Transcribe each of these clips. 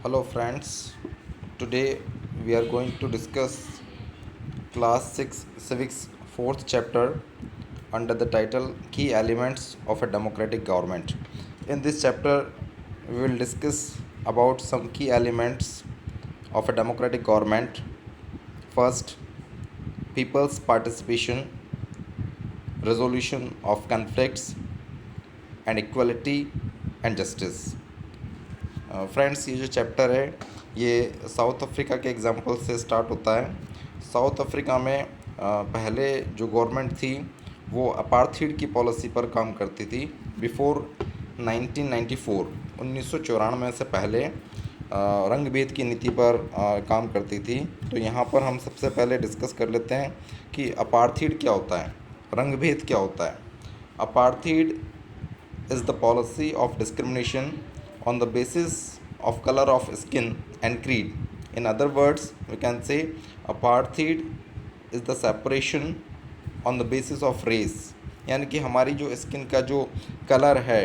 Hello friends, today we are going to discuss class 6 civics 4th chapter under the title Key Elements of a Democratic Government. In this chapter we will discuss about some key elements of a democratic government. First, people's participation, resolution of conflicts and equality and justice. Friends ये जो chapter है ये south Africa के example से start होता है। South Africa में पहले जो गवर्नमेंट थी वो अपार्थीड की पॉलिसी पर काम करती थी बिफोर 1994 1994 से पहले रंग भेद की नीति पर काम करती थी। तो यहाँ पर हम सबसे पहले डिस्कस कर लेते हैं कि अपार्थीड क्या होता है, रंग भेद क्या होता है। Apartheid is the policy of discrimination on the basis of color of skin and creed. In other words, we can say apartheid is the separation on the basis of race. यानी कि हमारी जो स्किन का जो colour है,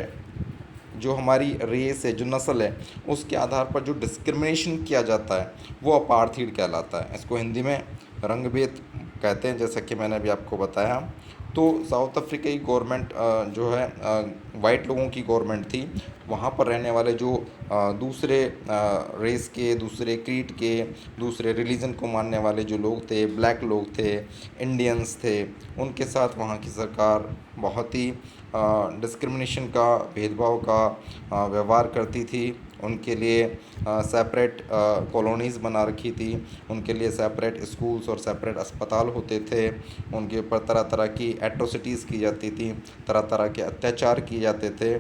जो हमारी race है, जो नस्ल है, उसके आधार पर जो डिस्क्रिमिनेशन किया जाता है वो अपार्थीड कहलाता है। इसको हिंदी में रंगभेद कहते हैं, जैसा कि मैंने अभी आपको बताया। तो साउथ अफ्रीका की गवर्नमेंट जो है वाइट लोगों की गवर्नमेंट थी। वहाँ पर रहने वाले जो दूसरे रेस के, दूसरे क्रीड के, दूसरे रिलीजन को मानने वाले जो लोग थे, ब्लैक लोग थे, इंडियंस थे, उनके साथ वहाँ की सरकार बहुत ही डिस्क्रिमिनेशन का, भेदभाव का व्यवहार करती थी। उनके लिए सेपरेट कॉलोनीज़ बना रखी थी, उनके लिए सेपरेट स्कूल्स और सेपरेट अस्पताल होते थे। उनके ऊपर तरह तरह की एट्रोसिटीज़ की जाती थी, तरह तरह के अत्याचार किए जाते थे।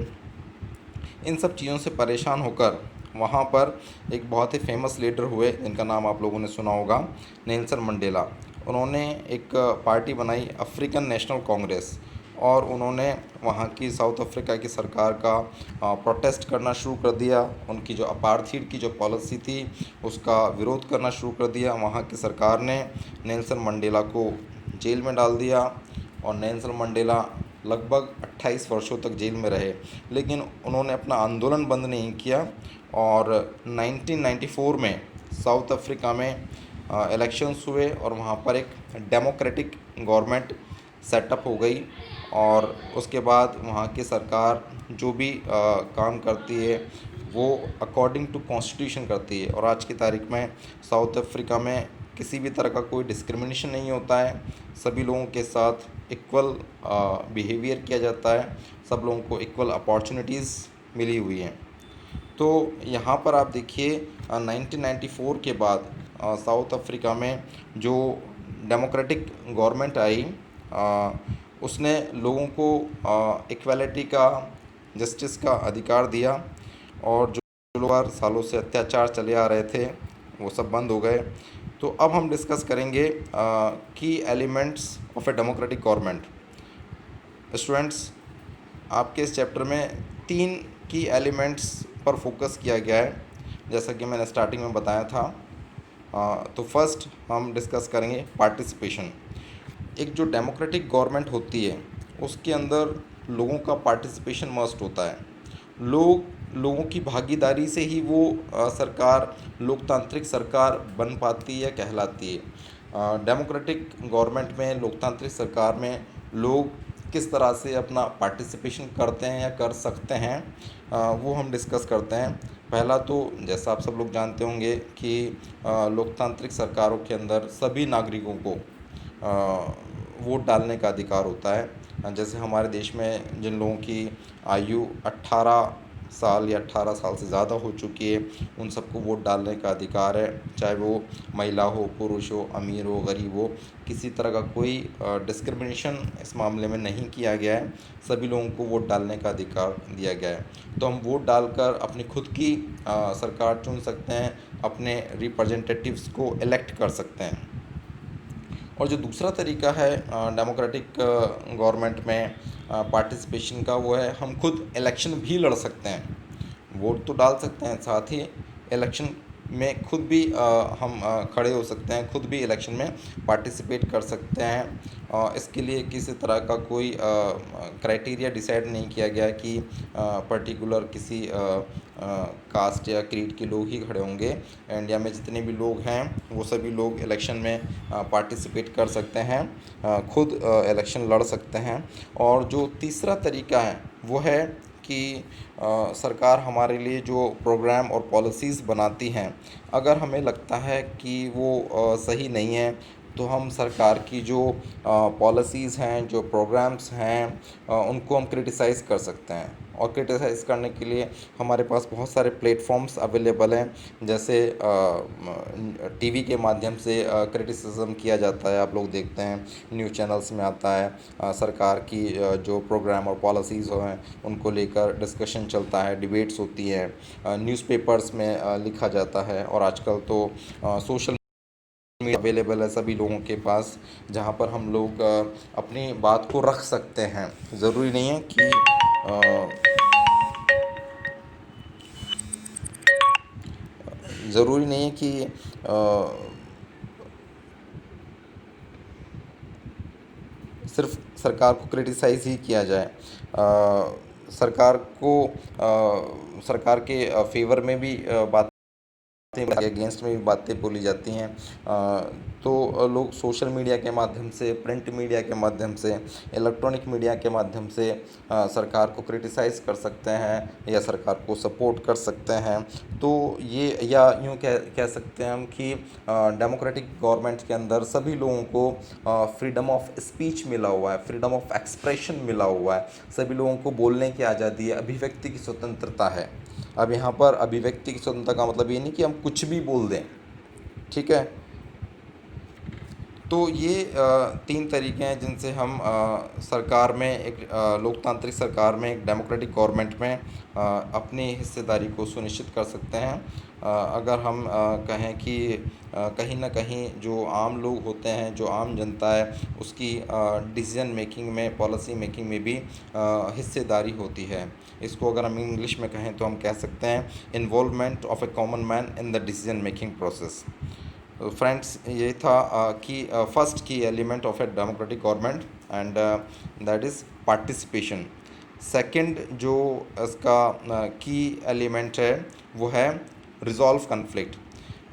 इन सब चीज़ों से परेशान होकर वहाँ पर एक बहुत ही फेमस लीडर हुए जिनका नाम आप लोगों ने सुना होगा, नेल्सन मंडेला। उन्होंने एक पार्टी बनाई, अफ्रीकन नेशनल कांग्रेस, और उन्होंने वहाँ की साउथ अफ्रीका की सरकार का प्रोटेस्ट करना शुरू कर दिया। उनकी जो अपार्थीड की जो पॉलिसी थी उसका विरोध करना शुरू कर दिया। वहाँ की सरकार ने नेल्सन मंडेला को जेल में डाल दिया और नेल्सन मंडेला लगभग 28 वर्षों तक जेल में रहे, लेकिन उन्होंने अपना आंदोलन बंद नहीं किया। और 1994 में साउथ अफ्रीका में इलेक्शंस हुए और वहाँ पर एक डेमोक्रेटिक गवर्नमेंट सेटअप हो गई। और उसके बाद वहाँ की सरकार जो भी काम करती है वो अकॉर्डिंग टू कॉन्स्टिट्यूशन करती है। और आज की तारीख में साउथ अफ्रीका में किसी भी तरह का कोई डिस्क्रिमिनेशन नहीं होता है, सभी लोगों के साथ इक्वल बिहेवियर किया जाता है, सब लोगों को इक्वल अपॉर्चुनिटीज़ मिली हुई हैं। तो यहाँ पर आप देखिए 1994 के बाद साउथ अफ्रीका में जो डेमोक्रेटिक गवर्नमेंट आई उसने लोगों को इक्वालिटी का, जस्टिस का अधिकार दिया। और जो लोग सालों से अत्याचार चले आ रहे थे वो सब बंद हो गए। तो अब हम डिस्कस करेंगे की elements of a democratic government. Students, आपके इस चैप्टर में 3 की एलिमेंट्स पर फोकस किया गया है, जैसा कि मैंने स्टार्टिंग में बताया था। तो फर्स्ट हम डिस्कस करेंगे पार्टिसिपेशन। एक जो डेमोक्रेटिक गवर्नमेंट होती है उसके अंदर लोगों का पार्टिसिपेशन मस्ट होता है। लोगों की भागीदारी से ही वो सरकार लोकतांत्रिक सरकार बन पाती है, कहलाती है। डेमोक्रेटिक गवर्नमेंट में, लोकतांत्रिक सरकार में लोग किस तरह से अपना पार्टिसिपेशन करते हैं या कर सकते हैं वो हम डिस्कस करते हैं। पहला तो जैसा आप सब लोग जानते होंगे कि लोकतांत्रिक सरकारों के अंदर सभी नागरिकों को वोट डालने का अधिकार होता है। जैसे हमारे देश में जिन लोगों की आयु 18 साल या 18 साल से ज़्यादा हो चुकी है उन सबको वोट डालने का अधिकार है, चाहे वो महिला हो, पुरुष हो, अमीर हो, गरीब हो, किसी तरह का कोई डिस्क्रिमिनेशन इस मामले में नहीं किया गया है। सभी लोगों को वोट डालने का अधिकार दिया गया है। तो हम वोट डालकर अपनी खुद की सरकार चुन सकते हैं, अपने रिप्रेजेंटेटिव्स को इलेक्ट कर सकते हैं। और जो दूसरा तरीका है डेमोक्रेटिक गवर्नमेंट में पार्टिसिपेशन का, वो है हम खुद इलेक्शन भी लड़ सकते हैं। वोट तो डाल सकते हैं, साथ ही इलेक्शन में खुद भी हम खड़े हो सकते हैं, खुद भी इलेक्शन में पार्टिसिपेट कर सकते हैं। इसके लिए किसी तरह का कोई क्राइटेरिया डिसाइड नहीं किया गया कि पर्टिकुलर किसी कास्ट या क्रीड के लोग ही खड़े होंगे। इंडिया में जितने भी लोग हैं वो सभी लोग इलेक्शन में पार्टिसिपेट कर सकते हैं, खुद इलेक्शन लड़ सकते हैं। और जो तीसरा तरीका है वो है कि सरकार हमारे लिए जो प्रोग्राम और पॉलिसीज़ बनाती हैं, अगर हमें लगता है कि वो सही नहीं है, तो हम सरकार की जो पॉलिसीज़ हैं, जो प्रोग्राम्स हैं, उनको हम क्रिटिसाइज़ कर सकते हैं। और क्रिटिसाइज़ करने के लिए हमारे पास बहुत सारे प्लेटफॉर्म्स अवेलेबल हैं। जैसे टीवी के माध्यम से क्रिटिसिज्म किया जाता है, आप लोग देखते हैं न्यूज़ चैनल्स में आता है। सरकार की जो प्रोग्राम और पॉलिसीज़ हैं उनको लेकर डिस्कशन चलता है, डिबेट्स होती हैं, न्यूज़पेपर्स में लिखा जाता है। और आजकल तो सोशल मीडिया अवेलेबल है सभी लोगों के पास, जहाँ पर हम लोग अपनी बात को रख सकते हैं। ज़रूरी नहीं है कि ज़रूरी नहीं है कि सिर्फ सरकार को क्रिटिसाइज़ ही किया जाए। सरकार को सरकार के फेवर में भी बातें के अगेंस्ट में भी बातें बोली जाती हैं। तो लोग सोशल मीडिया के माध्यम से, प्रिंट मीडिया के माध्यम से, इलेक्ट्रॉनिक मीडिया के माध्यम से सरकार को क्रिटिसाइज़ कर सकते हैं या सरकार को सपोर्ट कर सकते हैं। तो ये, या यूँ कह सकते हैं हम कि डेमोक्रेटिक गवर्नमेंट के अंदर सभी लोगों को फ्रीडम ऑफ स्पीच मिला हुआ है, फ्रीडम ऑफ एक्सप्रेशन मिला हुआ है। सभी लोगों को बोलने की आज़ादी है, अभिव्यक्ति की स्वतंत्रता है। अब यहाँ पर अभिव्यक्ति की स्वतंत्रता का मतलब ये नहीं कि हम कुछ भी बोल दें, ठीक है। तो ये तीन तरीके हैं जिनसे हम सरकार में, एक लोकतांत्रिक सरकार में, एक डेमोक्रेटिक गवर्नमेंट में अपनी हिस्सेदारी को सुनिश्चित कर सकते हैं। अगर हम कहें कि कहीं ना कहीं जो आम लोग होते हैं, जो आम जनता है, उसकी डिसीजन मेकिंग में, पॉलिसी मेकिंग में भी हिस्सेदारी होती है। इसको अगर हम इंग्लिश में कहें तो हम कह सकते हैं involvement of A common man in the decision making process. Friends, ये था कि फर्स्ट की element of a democratic government, and that is participation. Second जो इसका की एलिमेंट है वो है रिजॉल्व कन्फ्लिक्ट।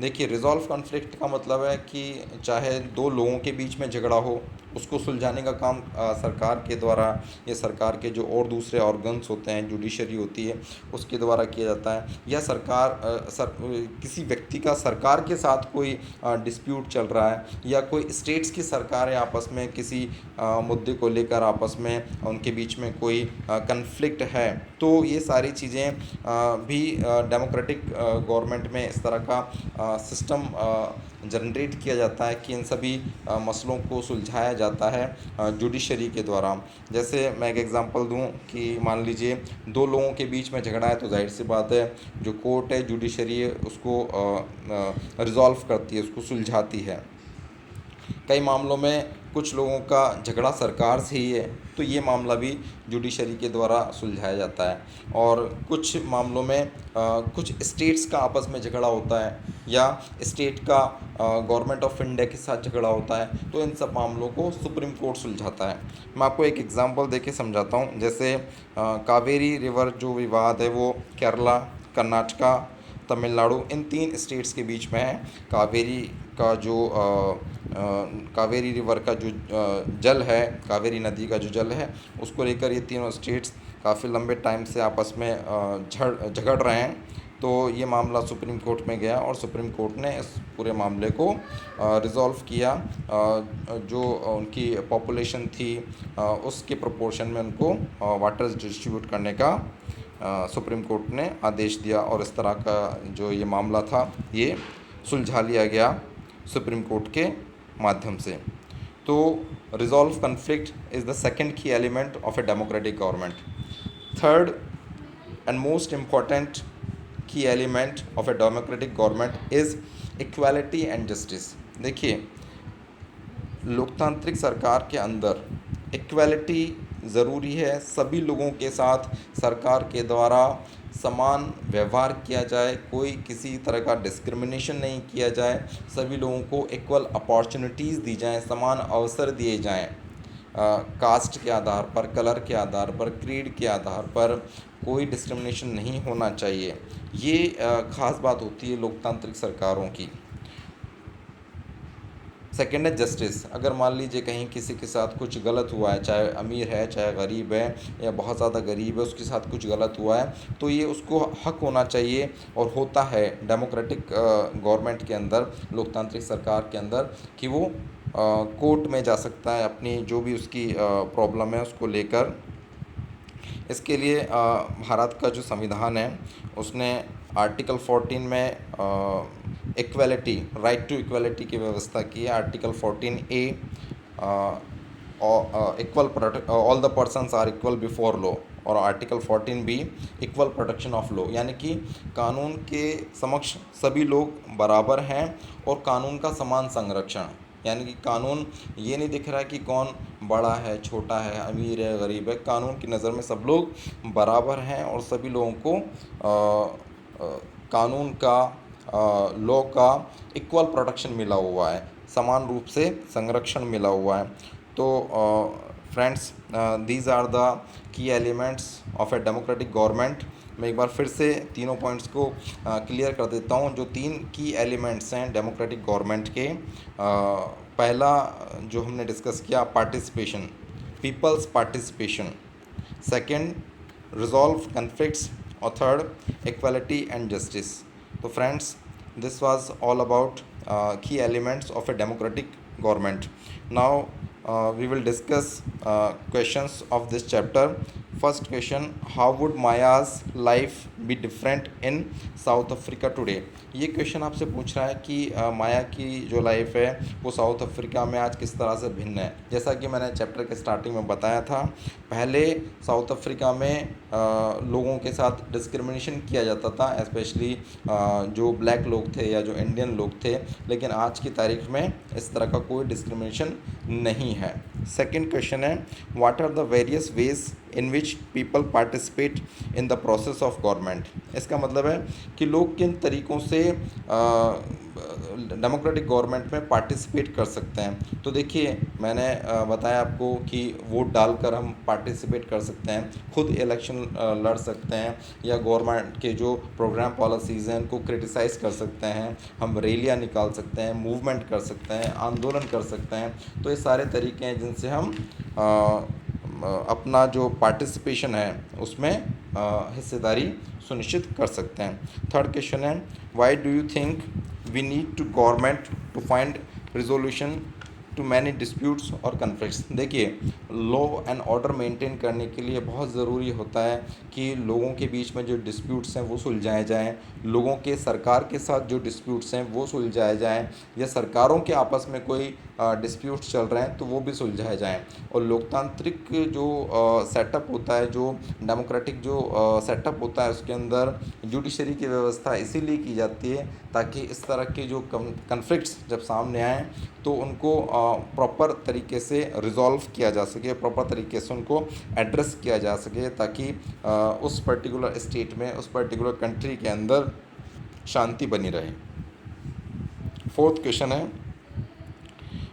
देखिए, रिजॉल्व कॉन्फ्लिक्ट का मतलब है कि चाहे दो लोगों के बीच में झगड़ा हो, उसको सुलझाने का काम सरकार के द्वारा या सरकार के जो और दूसरे ऑर्गन्स होते हैं, जुडिशरी होती है, उसके द्वारा किया जाता है। या किसी व्यक्ति का सरकार के साथ कोई डिस्प्यूट चल रहा है, या कोई स्टेट्स की सरकार है, आपस में किसी मुद्दे को लेकर आपस में उनके बीच में कोई कन्फ्लिक्ट है, तो ये सारी चीज़ें भी डेमोक्रेटिक गवर्नमेंट में इस तरह का सिस्टम जनरेट किया जाता है कि इन सभी मसलों को सुलझाया जाता है जुडिशरी के द्वारा। जैसे मैं एक एग्जांपल दूं कि मान लीजिए दो लोगों के बीच में झगड़ा है, तो जाहिर सी बात है जो कोर्ट है, जुडिशरी है, उसको रिजॉल्व करती है, उसको सुलझाती है। कई मामलों में कुछ लोगों का झगड़ा सरकार से ही है, तो ये मामला भी जुडिशरी के द्वारा सुलझाया जाता है। और कुछ मामलों में कुछ स्टेट्स का आपस में झगड़ा होता है, या स्टेट का गवर्नमेंट ऑफ इंडिया के साथ झगड़ा होता है, तो इन सब मामलों को सुप्रीम कोर्ट सुलझाता है। मैं आपको एक एग्जांपल देके समझाता हूँ। जैसे कावेरी रिवर जो विवाद है वो केरला, कर्नाटका, तमिलनाडु, इन तीन स्टेट्स के बीच में है। कावेरी का जो कावेरी रिवर का जो जल है, कावेरी नदी का जो जल है, उसको लेकर ये तीनों स्टेट्स काफ़ी लंबे टाइम से आपस में झगड़ रहे हैं। तो ये मामला सुप्रीम कोर्ट में गया और सुप्रीम कोर्ट ने इस पूरे मामले को रिज़ॉल्व किया। जो उनकी पॉपुलेशन थी उसके प्रोपोर्शन में उनको वाटर डिस्ट्रीब्यूट करने का सुप्रीम कोर्ट ने आदेश दिया, और इस तरह का जो ये मामला था ये सुलझा लिया गया सुप्रीम कोर्ट के माध्यम से। तो resolve conflict is the second key element of a democratic government. Third and most important key element of a democratic government is equality and justice. देखिए, लोकतांत्रिक सरकार के अंदर इक्वालिटी ज़रूरी है। सभी लोगों के साथ सरकार के द्वारा समान व्यवहार किया जाए, कोई किसी तरह का डिस्क्रिमिनेशन नहीं किया जाए, सभी लोगों को इक्वल अपॉर्चुनिटीज़ दी जाएं, समान अवसर दिए जाएं। कास्ट के आधार पर, कलर के आधार पर, क्रीड के आधार पर कोई डिस्क्रिमिनेशन नहीं होना चाहिए। ये ख़ास बात होती है लोकतांत्रिक सरकारों की। सेकेंड है जस्टिस। अगर मान लीजिए कहीं किसी के साथ कुछ गलत हुआ है, चाहे अमीर है चाहे गरीब है या बहुत ज़्यादा गरीब है, उसके साथ कुछ गलत हुआ है, तो ये उसको हक होना चाहिए और होता है डेमोक्रेटिक गवर्नमेंट के अंदर, लोकतांत्रिक सरकार के अंदर, कि वो कोर्ट में जा सकता है अपनी जो भी उसकी प्रॉब्लम है उसको लेकर। इसके लिए भारत का जो संविधान है उसने आर्टिकल 14 में इक्वलिटी, राइट टू इक्वलिटी की व्यवस्था की है। Article 14A, equal all the persons are equal before law, और article 14B equal protection of law, यानी कि कानून के समक्ष सभी लोग बराबर हैं और कानून का समान संरक्षण। यानी कि कानून ये नहीं दिख रहा है कि कौन बड़ा है, छोटा है, अमीर है, गरीब है। कानून की नज़र में सब लोग बराबर हैं और सभी लोगों को कानून का, लॉ का इक्वल प्रोटेक्शन मिला हुआ है, समान रूप से संरक्षण मिला हुआ है। तो friends, these are the key elements of a democratic government. मैं एक बार फिर से तीनों पॉइंट्स को क्लियर कर देता हूँ। जो 3 की एलिमेंट्स हैं डेमोक्रेटिक गवर्नमेंट के, पहला जो हमने डिस्कस किया, participation, peoples participation. Second, resolve conflicts. और थर्ड, इक्वालिटी एंड जस्टिस। तो friends, this was all about key elements of a democratic government. Now we will discuss questions of this chapter. First question, how would Maya's life be different in South Africa today? ये question आपसे पूछ रहा है कि माया की जो life है वो साउथ अफ्रीका में आज किस तरह से भिन्न है। जैसा कि मैंने चैप्टर के स्टार्टिंग में बताया था, पहले साउथ अफ्रीका में लोगों के साथ डिस्क्रिमिनेशन किया जाता था, स्पेशली जो ब्लैक लोग थे या जो इंडियन लोग थे, लेकिन आज की तारीख में इस तरह का कोई डिस्क्रिमिनेशन नहीं है। सेकंड क्वेश्चन है, what are the various ways in which people participate in the process of government. इसका मतलब है कि लोग किन तरीक़ों से डेमोक्रेटिक गवर्नमेंट में पार्टिसिपेट कर सकते हैं। तो देखिए, मैंने बताया आपको कि वोट डालकर हम पार्टिसिपेट कर सकते हैं, खुद इलेक्शन लड़ सकते हैं, या गवर्नमेंट के जो प्रोग्राम पॉलिसीज़ हैं उनको क्रिटिसाइज़ कर सकते हैं, हम रैलियाँ निकाल सकते हैं, मूवमेंट कर सकते हैं, आंदोलन कर सकते हैं। तो ये सारे तरीके हैं जिनसे हम अपना जो पार्टिसिपेशन है उसमें हिस्सेदारी सुनिश्चित कर सकते हैं। थर्ड क्वेश्चन है, why do you think we need to government to find resolution to many disputes और कन्फ्लिक्ट्स। देखिए, लॉ एंड ऑर्डर मेंटेन करने के लिए बहुत ज़रूरी होता है कि लोगों के बीच में जो डिस्प्यूट्स हैं वो सुलझाए जाएं, लोगों के सरकार के साथ जो डिस्प्यूट्स हैं वो सुलझाए जाएं, या सरकारों के आपस में कोई डिस्प्यूट्स चल रहे हैं तो वो भी सुलझाए जाएं। और लोकतांत्रिक जो सेटअप होता है, जो डेमोक्रेटिक जो सेटअप होता है, उसके अंदर जुडिशरी की व्यवस्था इसीलिए की जाती है ताकि इस तरह के जो कन्फ्लिक्ट्स जब सामने आएँ तो उनको प्रॉपर तरीके से रिज़ॉल्व किया जा सके, प्रॉपर तरीके से उनको एड्रेस किया जा सके, ताकि उस पर्टिकुलर स्टेट में, उस पर्टिकुलर कंट्री के अंदर शांति बनी रहे। फोर्थ क्वेश्चन है,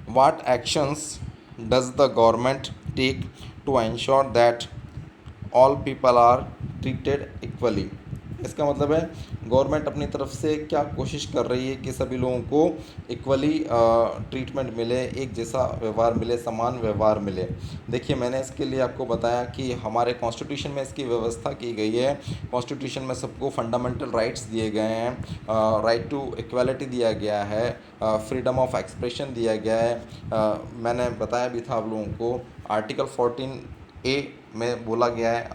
what actions does the government take to ensure that all people are treated equally. इसका मतलब है गवर्नमेंट अपनी तरफ से क्या कोशिश कर रही है कि सभी लोगों को इक्वली ट्रीटमेंट मिले, एक जैसा व्यवहार मिले, समान व्यवहार मिले। देखिए, मैंने इसके लिए आपको बताया कि हमारे कॉन्स्टिट्यूशन में इसकी व्यवस्था की गई है। कॉन्स्टिट्यूशन में सबको फंडामेंटल राइट्स दिए गए हैं, राइट टू इक्वालिटी दिया गया है, फ्रीडम ऑफ एक्सप्रेशन दिया गया है। मैंने बताया भी था आप लोगों को, आर्टिकल 14A में बोला गया है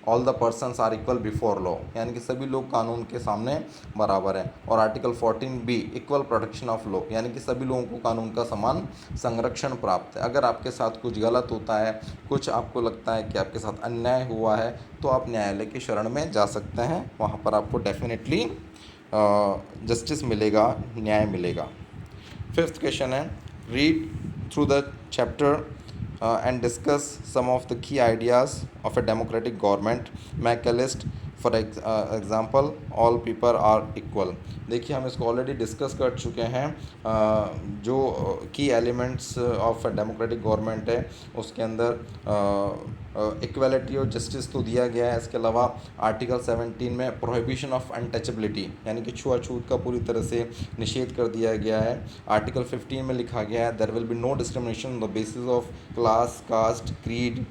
all the persons are equal before law, यानी कि सभी लोग कानून के सामने बराबर हैं। और article 14B equal protection of law, यानी कि सभी लोगों को कानून का समान संरक्षण प्राप्त है। अगर आपके साथ कुछ गलत होता है, कुछ आपको लगता है कि आपके साथ अन्याय हुआ है, तो आप न्यायालय की शरण में जा सकते हैं, वहाँ पर आपको डेफिनेटली जस्टिस मिलेगा, न्याय मिलेगा। फिफ्थ क्वेश्चन है, read through the chapter and discuss some of the key ideas of a democratic government. मैं एक list for example all people are equal. देखिए हम इसको ऑलरेडी डिस्कस कर चुके हैं। जो की एलिमेंट्स ऑफ डेमोक्रेटिक गवर्नमेंट है उसके अंदर इक्वलिटी और जस्टिस तो दिया गया है। इसके अलावा आर्टिकल 17 में प्रोहिबिशन ऑफ अनटचेबिलिटी यानी कि छुआछूत का पूरी तरह से निषेध कर दिया गया है। आर्टिकल 15 में लिखा गया है there will be no discrimination on the basis of class, caste, creed,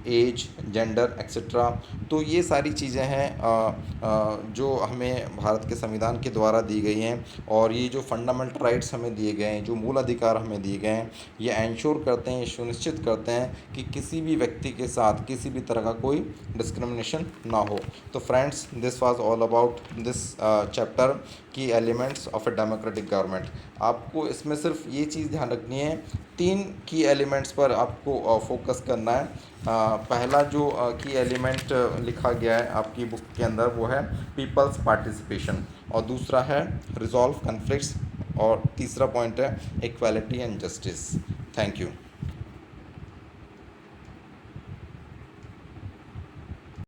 age, gender etcetera. तो ये सारी चीज़ें हैं जो हमें भारत के संविधान के द्वारा दी गई हैं, और ये जो फंडामेंटल राइट्स हमें दिए गए हैं, जो मूल अधिकार हमें दिए गए हैं, ये एंश्योर करते हैं, ये सुनिश्चित करते हैं कि किसी भी व्यक्ति के साथ किसी भी तरह का कोई डिस्क्रिमिनेशन ना हो। तो friends, this was all about this chapter key elements of a democratic government. आपको इसमें सिर्फ ये चीज़ ध्यान रखनी है, 3 की एलिमेंट्स पर आपको फोकस करना है। पहला जो की एलिमेंट लिखा गया है आपकी बुक के अंदर वो है पीपल्स पार्टिसिपेशन, और दूसरा है रिजॉल्व कन्फ्लिक्ट्स, और तीसरा पॉइंट है equality and justice. Thank you.